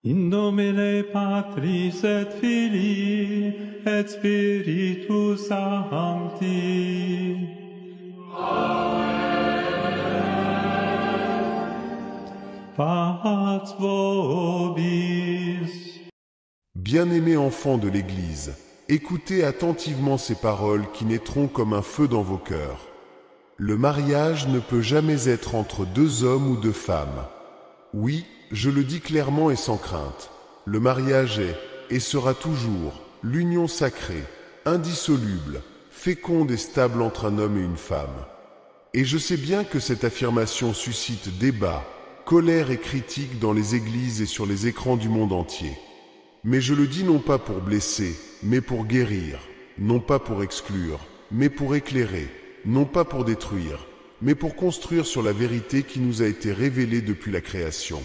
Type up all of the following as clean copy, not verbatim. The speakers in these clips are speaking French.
In nomine Patris et Filii et Spiritus Sancti. Pats vobis. Bien-aimés enfants de l'Église, écoutez attentivement ces paroles qui naîtront comme un feu dans vos cœurs. Le mariage ne peut jamais être entre deux hommes ou deux femmes. Oui, je le dis clairement et sans crainte. Le mariage est, et sera toujours, l'union sacrée, indissoluble, féconde et stable entre un homme et une femme. Et je sais bien que cette affirmation suscite débat, colère et critique dans les églises et sur les écrans du monde entier. Mais je le dis non pas pour blesser, mais pour guérir, non pas pour exclure, mais pour éclairer, non pas pour détruire, mais pour construire sur la vérité qui nous a été révélée depuis la création.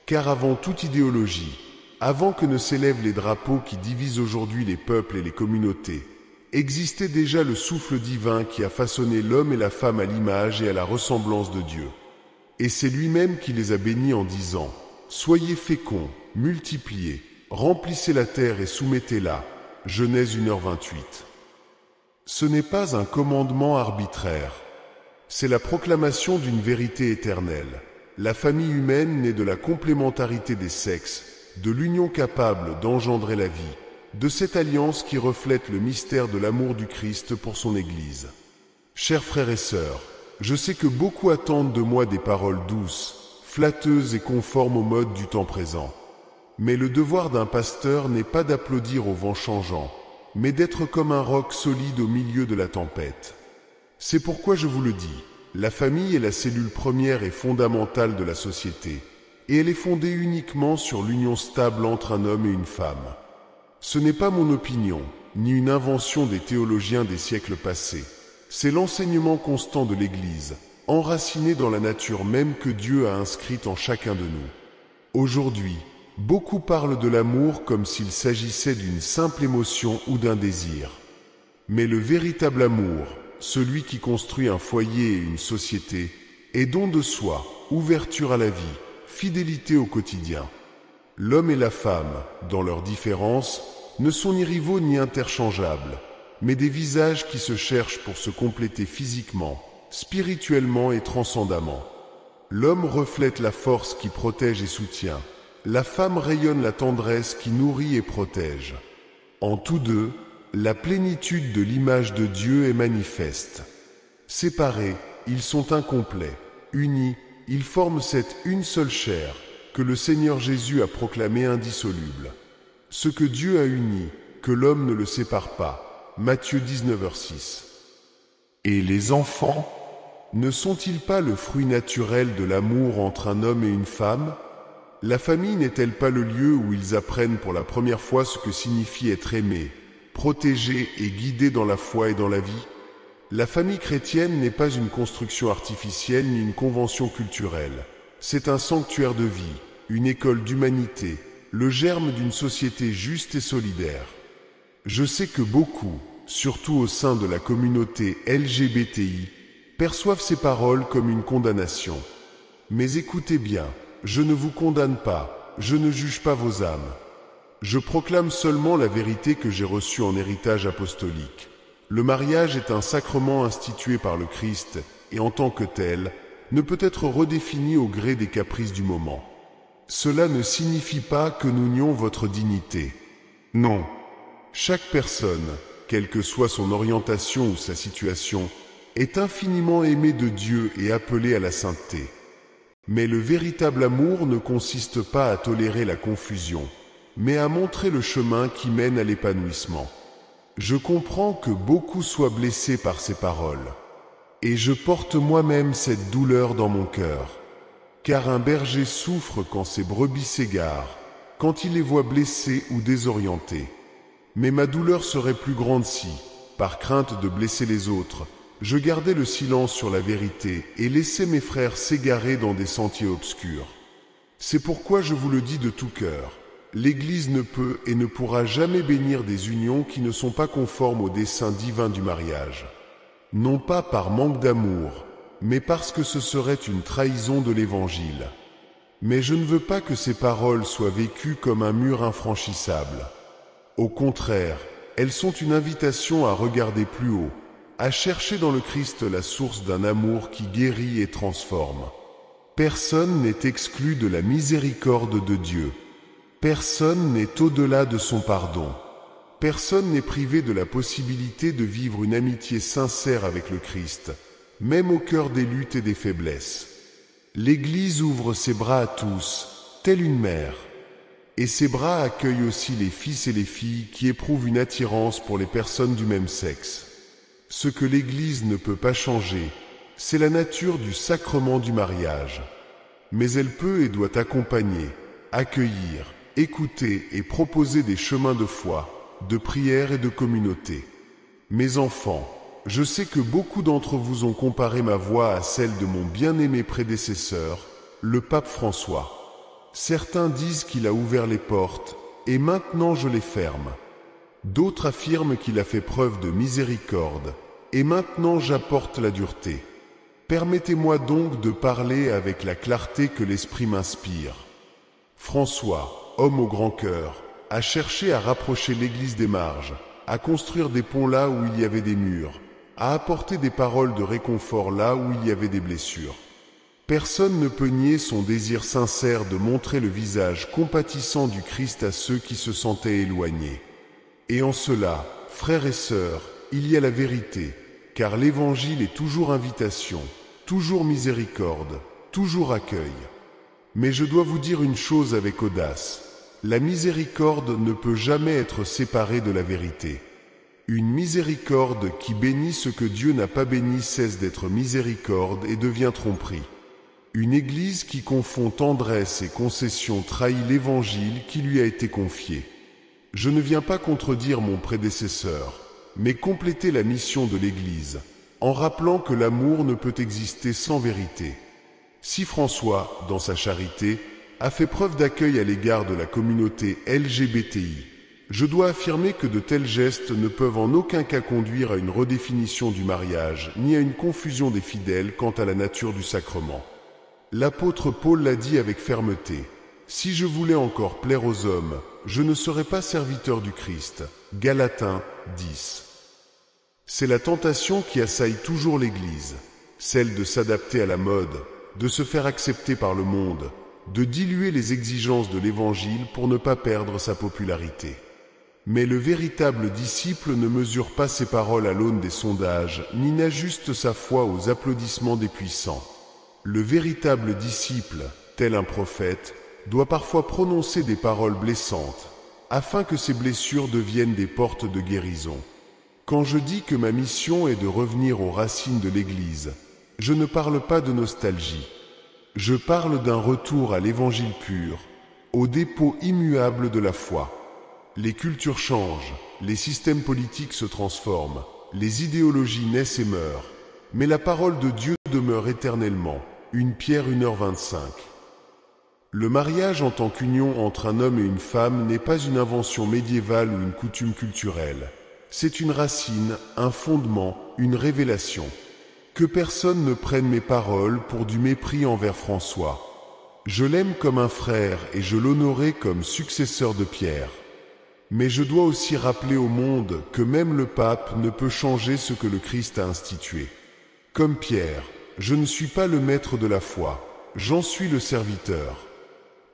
Car avant toute idéologie, avant que ne s'élèvent les drapeaux qui divisent aujourd'hui les peuples et les communautés, existait déjà le souffle divin qui a façonné l'homme et la femme à l'image et à la ressemblance de Dieu. Et c'est lui-même qui les a bénis en disant « Soyez féconds, multipliez, remplissez la terre et soumettez-la » Genèse 1h28. Ce n'est pas un commandement arbitraire. C'est la proclamation d'une vérité éternelle. La famille humaine naît de la complémentarité des sexes, de l'union capable d'engendrer la vie, de cette alliance qui reflète le mystère de l'amour du Christ pour son Église. Chers frères et sœurs, je sais que beaucoup attendent de moi des paroles douces, flatteuses et conformes aux modes du temps présent. Mais le devoir d'un pasteur n'est pas d'applaudir au vent changeant, mais d'être comme un roc solide au milieu de la tempête. C'est pourquoi je vous le dis, la famille est la cellule première et fondamentale de la société, et elle est fondée uniquement sur l'union stable entre un homme et une femme. Ce n'est pas mon opinion, ni une invention des théologiens des siècles passés. C'est l'enseignement constant de l'Église, enraciné dans la nature même que Dieu a inscrite en chacun de nous. Aujourd'hui, beaucoup parlent de l'amour comme s'il s'agissait d'une simple émotion ou d'un désir. Mais le véritable amour, celui qui construit un foyer et une société, est don de soi, ouverture à la vie, fidélité au quotidien. L'homme et la femme, dans leurs différences, ne sont ni rivaux ni interchangeables, mais des visages qui se cherchent pour se compléter physiquement, spirituellement et transcendamment. L'homme reflète la force qui protège et soutient. La femme rayonne la tendresse qui nourrit et protège. En tous deux, la plénitude de l'image de Dieu est manifeste. Séparés, ils sont incomplets. Unis, ils forment cette une seule chair que le Seigneur Jésus a proclamée indissoluble. Ce que Dieu a uni, que l'homme ne le sépare pas. Matthieu 19h6. Et les enfants, ne sont-ils pas le fruit naturel de l'amour entre un homme et une femme ? La famille n'est-elle pas le lieu où ils apprennent pour la première fois ce que signifie être aimé, protégé et guidé dans la foi et dans la vie? La famille chrétienne n'est pas une construction artificielle ni une convention culturelle. C'est un sanctuaire de vie, une école d'humanité, le germe d'une société juste et solidaire. Je sais que beaucoup, surtout au sein de la communauté LGBTI, perçoivent ces paroles comme une condamnation. Mais écoutez bien, je ne vous condamne pas, je ne juge pas vos âmes. Je proclame seulement la vérité que j'ai reçue en héritage apostolique. Le mariage est un sacrement institué par le Christ et en tant que tel, ne peut être redéfini au gré des caprices du moment. Cela ne signifie pas que nous nions votre dignité. Non. Chaque personne, quelle que soit son orientation ou sa situation, est infiniment aimée de Dieu et appelée à la sainteté. Mais le véritable amour ne consiste pas à tolérer la confusion, mais à montrer le chemin qui mène à l'épanouissement. Je comprends que beaucoup soient blessés par ces paroles, et je porte moi-même cette douleur dans mon cœur, car un berger souffre quand ses brebis s'égarent, quand il les voit blessées ou désorientées. Mais ma douleur serait plus grande si, par crainte de blesser les autres, je gardais le silence sur la vérité et laissais mes frères s'égarer dans des sentiers obscurs. C'est pourquoi je vous le dis de tout cœur, l'Église ne peut et ne pourra jamais bénir des unions qui ne sont pas conformes au dessein divin du mariage. Non pas par manque d'amour, mais parce que ce serait une trahison de l'Évangile. Mais je ne veux pas que ces paroles soient vécues comme un mur infranchissable. Au contraire, elles sont une invitation à regarder plus haut, à chercher dans le Christ la source d'un amour qui guérit et transforme. Personne n'est exclu de la miséricorde de Dieu. Personne n'est au-delà de son pardon. Personne n'est privé de la possibilité de vivre une amitié sincère avec le Christ, même au cœur des luttes et des faiblesses. L'Église ouvre ses bras à tous, telle une mère. Et ses bras accueillent aussi les fils et les filles qui éprouvent une attirance pour les personnes du même sexe. Ce que l'Église ne peut pas changer, c'est la nature du sacrement du mariage. Mais elle peut et doit accompagner, accueillir, écouter et proposer des chemins de foi, de prière et de communauté. Mes enfants, je sais que beaucoup d'entre vous ont comparé ma voix à celle de mon bien-aimé prédécesseur, le pape François. Certains disent qu'il a ouvert les portes, et maintenant je les ferme. D'autres affirment qu'il a fait preuve de miséricorde, et maintenant j'apporte la dureté. Permettez-moi donc de parler avec la clarté que l'Esprit m'inspire. François, homme au grand cœur, a cherché à rapprocher l'Église des marges, à construire des ponts là où il y avait des murs, à apporter des paroles de réconfort là où il y avait des blessures. Personne ne peut nier son désir sincère de montrer le visage compatissant du Christ à ceux qui se sentaient éloignés. Et en cela, frères et sœurs, il y a la vérité, car l'Évangile est toujours invitation, toujours miséricorde, toujours accueil. Mais je dois vous dire une chose avec audace, la miséricorde ne peut jamais être séparée de la vérité. Une miséricorde qui bénit ce que Dieu n'a pas béni cesse d'être miséricorde et devient tromperie. Une Église qui confond tendresse et concession trahit l'Évangile qui lui a été confié. Je ne viens pas contredire mon prédécesseur, mais compléter la mission de l'Église, en rappelant que l'amour ne peut exister sans vérité. Si François, dans sa charité, a fait preuve d'accueil à l'égard de la communauté LGBTI, je dois affirmer que de tels gestes ne peuvent en aucun cas conduire à une redéfinition du mariage, ni à une confusion des fidèles quant à la nature du sacrement. L'apôtre Paul l'a dit avec fermeté, « Si je voulais encore plaire aux hommes, je ne serais pas serviteur du Christ. » Galatiens 10. C'est la tentation qui assaille toujours l'Église, celle de s'adapter à la mode, de se faire accepter par le monde, de diluer les exigences de l'Évangile pour ne pas perdre sa popularité. Mais le véritable disciple ne mesure pas ses paroles à l'aune des sondages, ni n'ajuste sa foi aux applaudissements des puissants. Le véritable disciple, tel un prophète, doit parfois prononcer des paroles blessantes, afin que ces blessures deviennent des portes de guérison. Quand je dis que ma mission est de revenir aux racines de l'Église, je ne parle pas de nostalgie. Je parle d'un retour à l'Évangile pur, au dépôt immuable de la foi. Les cultures changent, les systèmes politiques se transforment, les idéologies naissent et meurent, mais la parole de Dieu demeure éternellement. 1 Pierre 1h25. Le mariage en tant qu'union entre un homme et une femme n'est pas une invention médiévale ou une coutume culturelle. C'est une racine, un fondement, une révélation. Que personne ne prenne mes paroles pour du mépris envers François. Je l'aime comme un frère et je l'honorerai comme successeur de Pierre. Mais je dois aussi rappeler au monde que même le pape ne peut changer ce que le Christ a institué. Comme Pierre, je ne suis pas le maître de la foi, j'en suis le serviteur.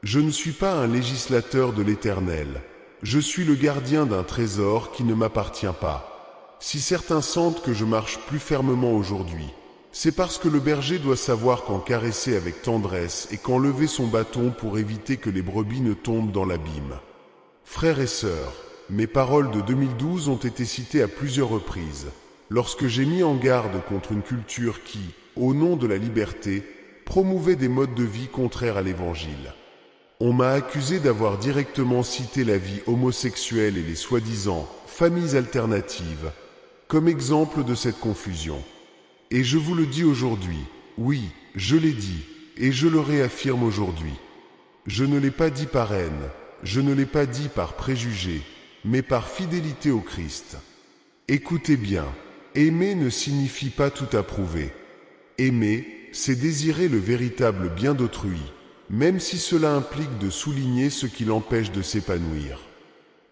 Je ne suis pas un législateur de l'Éternel, je suis le gardien d'un trésor qui ne m'appartient pas. Si certains sentent que je marche plus fermement aujourd'hui, c'est parce que le berger doit savoir quand caresser avec tendresse et quand lever son bâton pour éviter que les brebis ne tombent dans l'abîme. Frères et sœurs, mes paroles de 2012 ont été citées à plusieurs reprises, lorsque j'ai mis en garde contre une culture qui, au nom de la liberté, promouvait des modes de vie contraires à l'Évangile. On m'a accusé d'avoir directement cité la vie homosexuelle et les soi-disant familles alternatives comme exemple de cette confusion. Et je vous le dis aujourd'hui, oui, je l'ai dit, et je le réaffirme aujourd'hui. Je ne l'ai pas dit par haine, je ne l'ai pas dit par préjugé, mais par fidélité au Christ. Écoutez bien, aimer ne signifie pas tout approuver. Aimer, c'est désirer le véritable bien d'autrui, même si cela implique de souligner ce qui l'empêche de s'épanouir.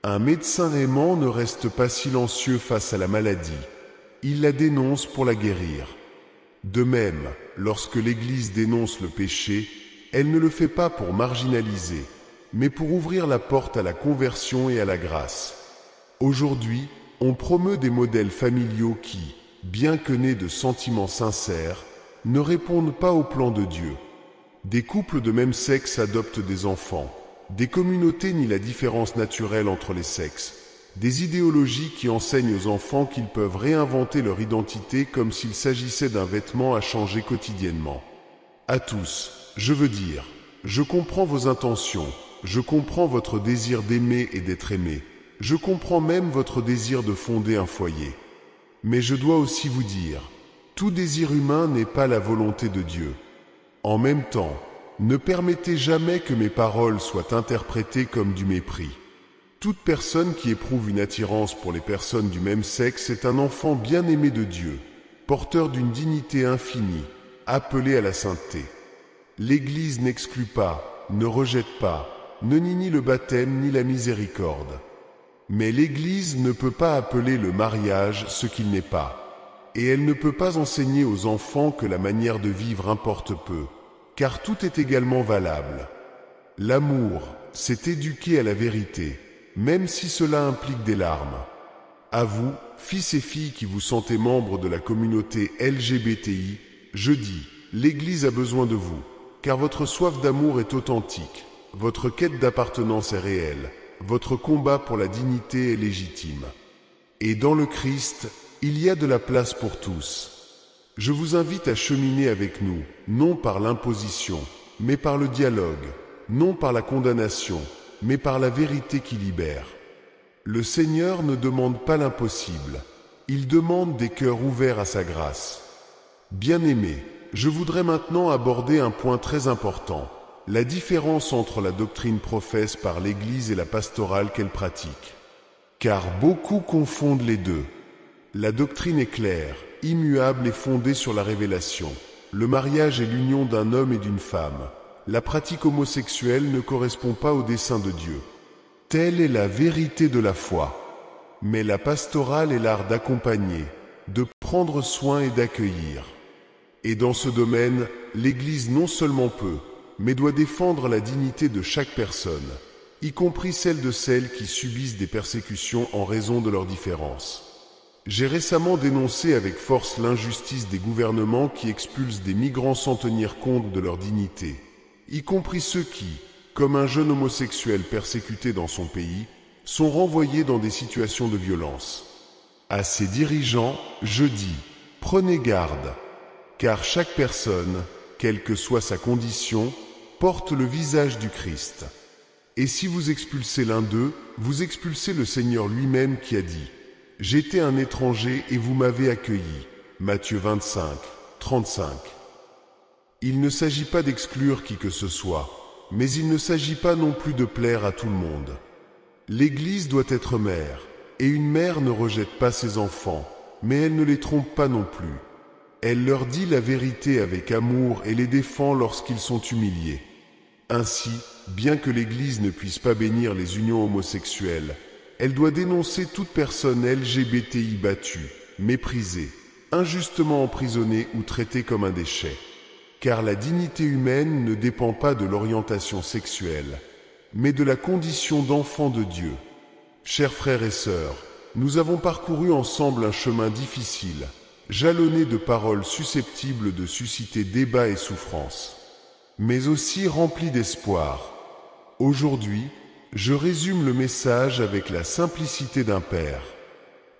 Un médecin aimant ne reste pas silencieux face à la maladie, il la dénonce pour la guérir. De même, lorsque l'Église dénonce le péché, elle ne le fait pas pour marginaliser, mais pour ouvrir la porte à la conversion et à la grâce. Aujourd'hui, on promeut des modèles familiaux qui, bien que nés de sentiments sincères, ne répondent pas au plan de Dieu. Des couples de même sexe adoptent des enfants, des communautés nient la différence naturelle entre les sexes, des idéologies qui enseignent aux enfants qu'ils peuvent réinventer leur identité comme s'il s'agissait d'un vêtement à changer quotidiennement. À tous, je veux dire, je comprends vos intentions, je comprends votre désir d'aimer et d'être aimé, je comprends même votre désir de fonder un foyer. Mais je dois aussi vous dire, tout désir humain n'est pas la volonté de Dieu. En même temps, ne permettez jamais que mes paroles soient interprétées comme du mépris. Toute personne qui éprouve une attirance pour les personnes du même sexe est un enfant bien-aimé de Dieu, porteur d'une dignité infinie, appelé à la sainteté. L'Église n'exclut pas, ne rejette pas, ne nie ni le baptême ni la miséricorde. Mais l'Église ne peut pas appeler le mariage ce qu'il n'est pas, et elle ne peut pas enseigner aux enfants que la manière de vivre importe peu, car tout est également valable. L'amour, c'est éduquer à la vérité, même si cela implique des larmes. À vous, fils et filles qui vous sentez membres de la communauté LGBTI, je dis, l'Église a besoin de vous, car votre soif d'amour est authentique, votre quête d'appartenance est réelle, votre combat pour la dignité est légitime. Et dans le Christ, il y a de la place pour tous. Je vous invite à cheminer avec nous, non par l'imposition, mais par le dialogue, non par la condamnation, mais par la vérité qui libère. Le Seigneur ne demande pas l'impossible, il demande des cœurs ouverts à sa grâce. Bien-aimés, je voudrais maintenant aborder un point très important, la différence entre la doctrine professe par l'Église et la pastorale qu'elle pratique. Car beaucoup confondent les deux. La doctrine est claire, immuable et fondée sur la révélation. Le mariage est l'union d'un homme et d'une femme. La pratique homosexuelle ne correspond pas au dessein de Dieu. Telle est la vérité de la foi. Mais la pastorale est l'art d'accompagner, de prendre soin et d'accueillir. Et dans ce domaine, l'Église non seulement peut, mais doit défendre la dignité de chaque personne, y compris celle de celles qui subissent des persécutions en raison de leurs différences. J'ai récemment dénoncé avec force l'injustice des gouvernements qui expulsent des migrants sans tenir compte de leur dignité, y compris ceux qui, comme un jeune homosexuel persécuté dans son pays, sont renvoyés dans des situations de violence. À ces dirigeants, je dis, prenez garde, car chaque personne, quelle que soit sa condition, porte le visage du Christ. Et si vous expulsez l'un d'eux, vous expulsez le Seigneur lui-même qui a dit « J'étais un étranger et vous m'avez accueilli » Matthieu 25, 35. Il ne s'agit pas d'exclure qui que ce soit, mais il ne s'agit pas non plus de plaire à tout le monde. L'Église doit être mère, et une mère ne rejette pas ses enfants, mais elle ne les trompe pas non plus. Elle leur dit la vérité avec amour et les défend lorsqu'ils sont humiliés. Ainsi, bien que l'Église ne puisse pas bénir les unions homosexuelles, elle doit dénoncer toute personne LGBTI battue, méprisée, injustement emprisonnée ou traitée comme un déchet. Car la dignité humaine ne dépend pas de l'orientation sexuelle, mais de la condition d'enfant de Dieu. Chers frères et sœurs, nous avons parcouru ensemble un chemin difficile, jalonné de paroles susceptibles de susciter débat et souffrance, mais aussi rempli d'espoir. Aujourd'hui, je résume le message avec la simplicité d'un père.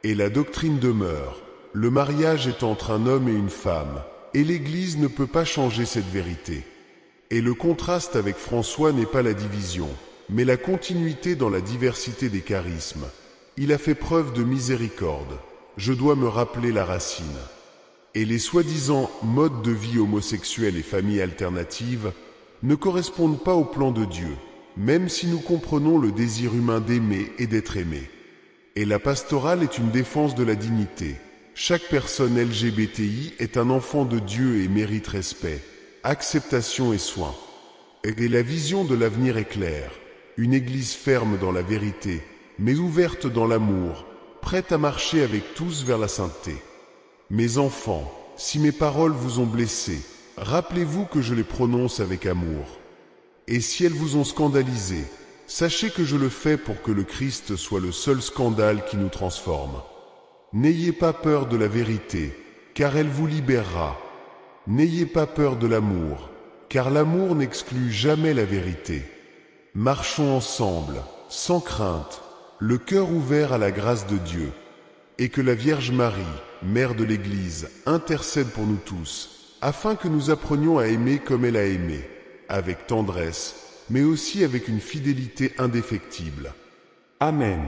Et la doctrine demeure, le mariage est entre un homme et une femme, et l'Église ne peut pas changer cette vérité. Et le contraste avec François n'est pas la division, mais la continuité dans la diversité des charismes. Il a fait preuve de miséricorde. Je dois me rappeler la racine. Et les soi-disant modes de vie homosexuels et familles alternatives ne correspondent pas au plan de Dieu, même si nous comprenons le désir humain d'aimer et d'être aimé. Et la pastorale est une défense de la dignité. Chaque personne LGBTI est un enfant de Dieu et mérite respect, acceptation et soin. Et la vision de l'avenir est claire. Une Église ferme dans la vérité, mais ouverte dans l'amour, prête à marcher avec tous vers la sainteté. Mes enfants, si mes paroles vous ont blessés, rappelez-vous que je les prononce avec amour. Et si elles vous ont scandalisé, sachez que je le fais pour que le Christ soit le seul scandale qui nous transforme. N'ayez pas peur de la vérité, car elle vous libérera. N'ayez pas peur de l'amour, car l'amour n'exclut jamais la vérité. Marchons ensemble, sans crainte, le cœur ouvert à la grâce de Dieu, et que la Vierge Marie, Mère de l'Église, intercède pour nous tous, afin que nous apprenions à aimer comme elle a aimé, avec tendresse, mais aussi avec une fidélité indéfectible. Amen.